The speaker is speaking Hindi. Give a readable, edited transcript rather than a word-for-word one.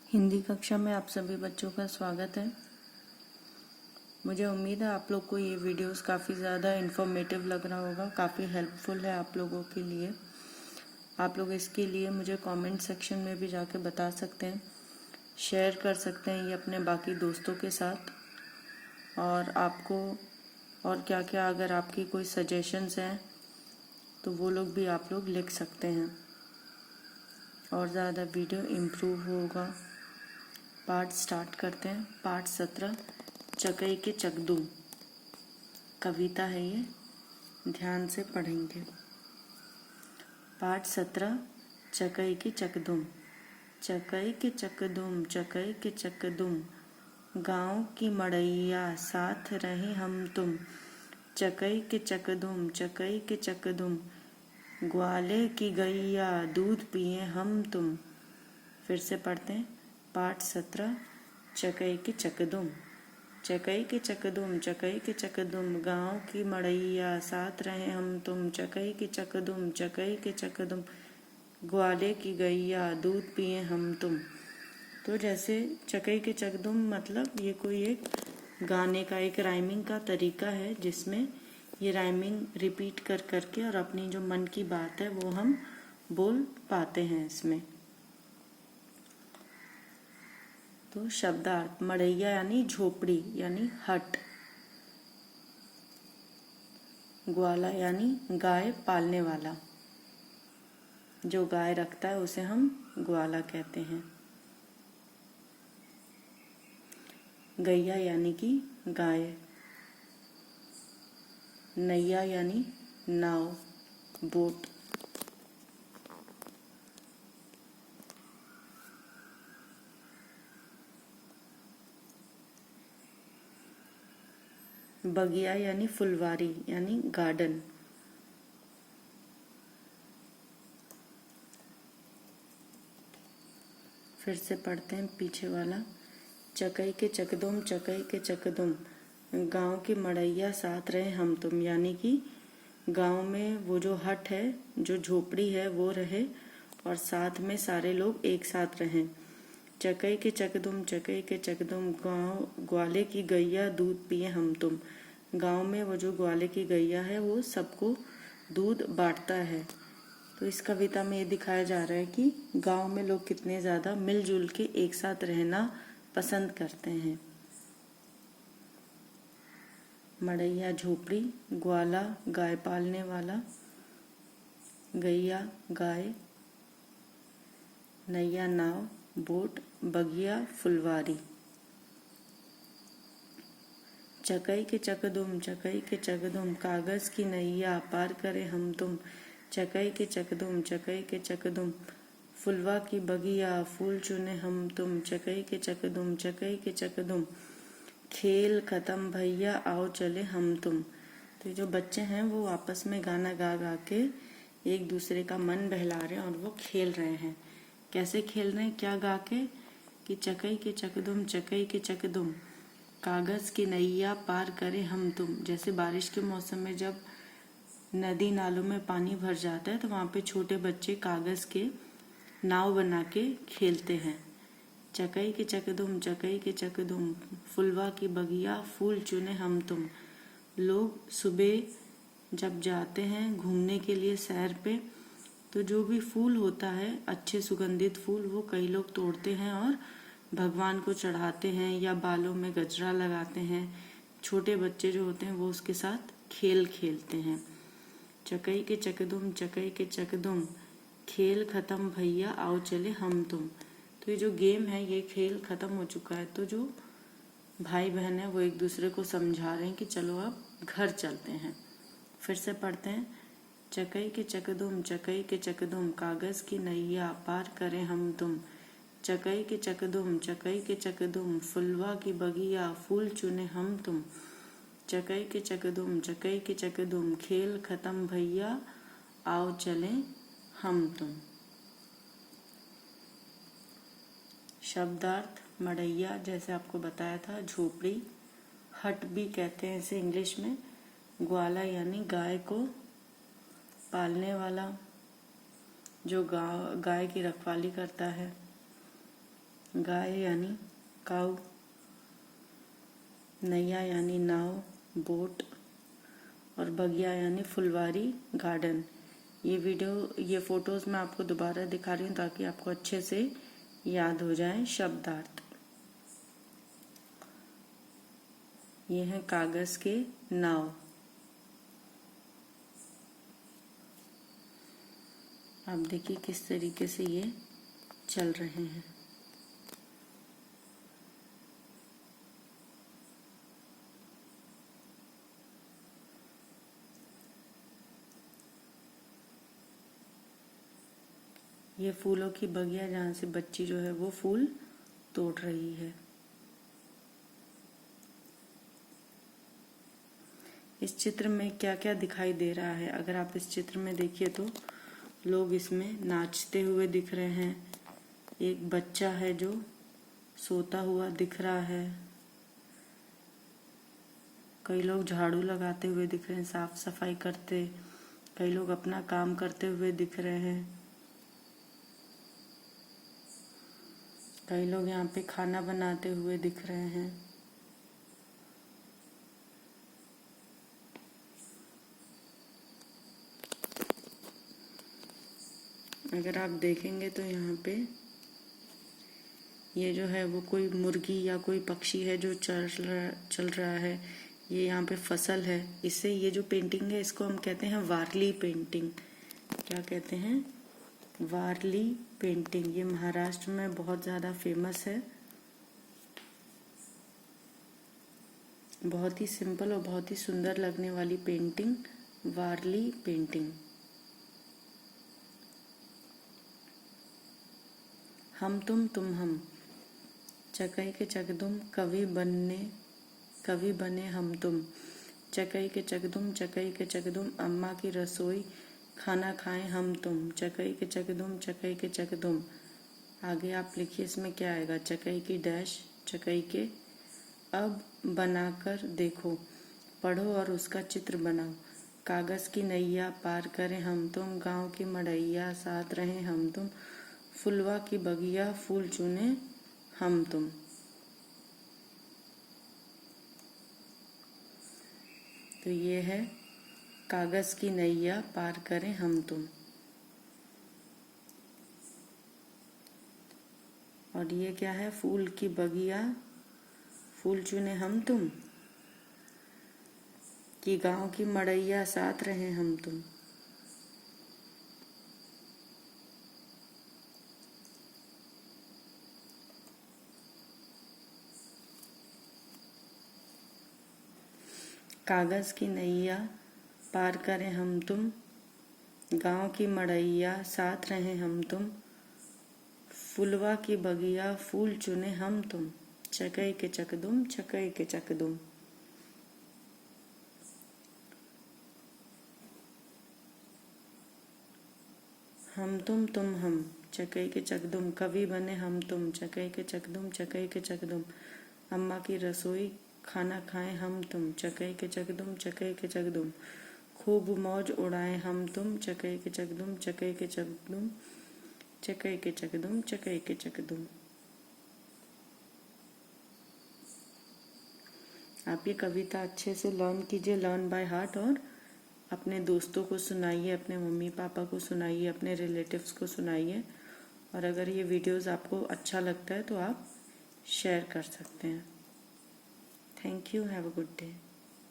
हिंदी कक्षा में आप सभी बच्चों का स्वागत है। मुझे उम्मीद है आप लोग को ये वीडियोस काफ़ी ज़्यादा इन्फॉर्मेटिव लग रहा होगा, काफ़ी हेल्पफुल है आप लोगों के लिए। आप लोग इसके लिए मुझे कमेंट सेक्शन में भी जाके बता सकते हैं, शेयर कर सकते हैं ये अपने बाकी दोस्तों के साथ। और आपको और क्या क्या अगर आपकी कोई सजेशंस हैं तो वो लोग भी आप लोग लिख सकते हैं और ज़्यादा वीडियो इम्प्रूव होगा। पाठ स्टार्ट करते हैं। पाठ 17 चकई के चकदुम कविता है, ये ध्यान से पढ़ेंगे। पाठ 17 चकई के चकदुम। चकई के चकदुम चकई के चकदुम, गाँव की मड़ैया साथ रहे हम तुम। चकई के चकदुम चकई के चकदुम, ग्वाले की गैया दूध पिए हम तुम। फिर से पढ़ते हैं। पाठ 17 चकई के चकदुम। चकई के चकदुम चकई के चकदुम, गाँव की मड़ैया साथ रहे हम तुम। चकई के चकदुम चकई के चकदुम, ग्वाले की गैया दूध पिए हम तुम। तो जैसे चकई के चकदुम मतलब ये कोई एक गाने का एक राइमिंग का तरीका है, जिसमें ये राइमिंग रिपीट कर करके और अपनी जो मन की बात है वो हम बोल पाते हैं इसमें। तो शब्दार्थ, मड़ैया यानी झोपड़ी यानी हट, ग्वाला यानी गाय पालने वाला, जो गाय रखता है उसे हम ग्वाला कहते हैं। गैया यानी कि गाय, नैया यानी नाव, बोट, बगिया यानी फुलवारी यानी गार्डन, फिर से पढ़ते हैं पीछे वाला। चकई के चकदुम चकई के चकदुम, गांव की मड़ैया साथ रहे हम तुम, यानी कि गांव में वो जो हट है, जो झोपड़ी है वो रहे और साथ में सारे लोग एक साथ रहें। चकई के चकदुम चकई के चकदुम, गांव ग्वाले की गैया दूध पिए हम तुम। गांव में वो जो ग्वाले की गैया है वो सबको दूध बांटता है। तो इस कविता में ये दिखाया जा रहा है कि गांव में लोग कितने ज़्यादा मिलजुल के एक साथ रहना पसंद करते हैं। मड़ैया झोपड़ी, ग्वाला गाय पालने वाला, गैया गाय, नैया नाव, बोट, बगिया फुलवारी। चकई के चकदुम चकई के चकदुम, कागज की नैया पार करे हम तुम। चकई के चकदुम चकई के चकदुम, फुलवा की बगिया फूल चुने हम तुम। चकई के चकदुम चकई के चकदुम, खेल खत्म भैया आओ चले हम तुम। तो जो बच्चे हैं वो आपस में गाना गा गा के एक दूसरे का मन बहला रहे हैं और वो खेल रहे हैं। कैसे खेल रहे हैं, क्या गा के कि चकई के चकदुम चकई के चकदुम, कागज की नैया पार करे हम तुम। जैसे बारिश के मौसम में जब नदी नालों में पानी भर जाता है तो वहाँ पे छोटे बच्चे कागज के नाव बना के खेलते हैं। चकई के चकदुम चकई के चकदुम, फुलवा की बगिया फूल चुने हम तुम। लोग सुबह जब जाते हैं घूमने के लिए सैर पे, तो जो भी फूल होता है अच्छे सुगंधित फूल, वो कई लोग तोड़ते हैं और भगवान को चढ़ाते हैं या बालों में गजरा लगाते हैं। छोटे बच्चे जो होते हैं वो उसके साथ खेल खेलते हैं। चकई के चकदुम चकई के चकदुम, खेल खत्म भैया आओ चले हम तुम। तो ये जो गेम है, ये खेल खत्म हो चुका है, तो जो भाई बहन है वो एक दूसरे को समझा रहे हैं कि चलो अब घर चलते हैं। फिर से पढ़ते हैं। चकई के चकदुम चकई के चकदुम, कागज की नैया पार करें हम तुम। चकई के चकदुम चकई के चकदुम, फुलवा की बगिया फूल चुने हम तुम। चकई के चकदुम चकई के चकदुम, खेल खत्म भैया आओ चले हम तुम। शब्दार्थ, मड़ैया जैसे आपको बताया था, झोपड़ी, हट भी कहते हैं इसे इंग्लिश में, ग्वाला यानी गाय को पालने वाला, जो गाय की रखवाली करता है, गाय यानी काऊ, नैया यानी नाव, बोट, और बगिया यानी फुलवारी, गार्डन। ये फोटोज़ मैं आपको दोबारा दिखा रही हूँ ताकि आपको अच्छे से याद हो जाए शब्दार्थ। ये है कागज के नाव। आप देखिए किस तरीके से ये चल रहे हैं। ये फूलों की बगिया जहाँ से बच्ची जो है वो फूल तोड़ रही है। इस चित्र में क्या क्या दिखाई दे रहा है? अगर आप इस चित्र में देखिए तो लोग इसमें नाचते हुए दिख रहे हैं। एक बच्चा है जो सोता हुआ दिख रहा है। कई लोग झाड़ू लगाते हुए दिख रहे हैं, साफ सफाई करते। कई लोग अपना काम करते हुए दिख रहे हैं। कई लोग यहाँ पे खाना बनाते हुए दिख रहे हैं। अगर आप देखेंगे तो यहाँ पे ये जो है वो कोई मुर्गी या कोई पक्षी है जो चल रहा है। ये यहाँ पे फसल है। इससे ये जो पेंटिंग है इसको हम कहते हैं वारली पेंटिंग। क्या कहते हैं? वारली पेंटिंग। ये महाराष्ट्र में बहुत ज़्यादा फेमस है। बहुत ही सिंपल और बहुत ही सुंदर लगने वाली पेंटिंग, वारली पेंटिंग। हम तुम हम, चकई के चकदुम, कवि बने हम तुम। चकई के चकदुम, अम्मा की रसोई, खाना खाएं हम तुम। चकई के चकदुम। आगे आप लिखिए इसमें क्या आएगा? चकई की डैश, चकई के। अब बनाकर देखो, पढ़ो और उसका चित्र बनाओ। कागज की नैया पार करें हम तुम, गांव की मड़ैया साथ रहें हम तुम। फुलवा की बगिया फूल चुने हम तुम। तो ये है कागज की नैया पार करें हम तुम। और ये क्या है? फूल की बगिया फूल चुने हम तुम, कि गांव की मड़ैया साथ रहें हम तुम। कागज की नैया पार करें हम तुम, गांव की मड़ैया साथ रहें हम तुम। फुलवा की बगिया फूल चुने हम तुम। चकई के चकदुम, चकई के चकदुम। हम तुम हम, चकई के चकदुम, कवि बने हम तुम। चकई के चकदुम, चकई के चकदुम। अम्मा की रसोई, खाना खाएं हम तुम। चकई के चकदुम, चकई के चकदुम। खूब मौज उड़ाएं हम तुम। चकई के चकदुम, चकई के चकदुम, चकई के चकदुम, चकई के चकदुम। आप ये कविता अच्छे से लर्न कीजिए, लर्न बाय हार्ट, और अपने दोस्तों को सुनाइए, अपने मम्मी पापा को सुनाइए, अपने रिलेटिव्स को सुनाइए। और अगर ये वीडियोस आपको अच्छा लगता है तो आप शेयर कर सकते हैं। Thank you. Have a good day.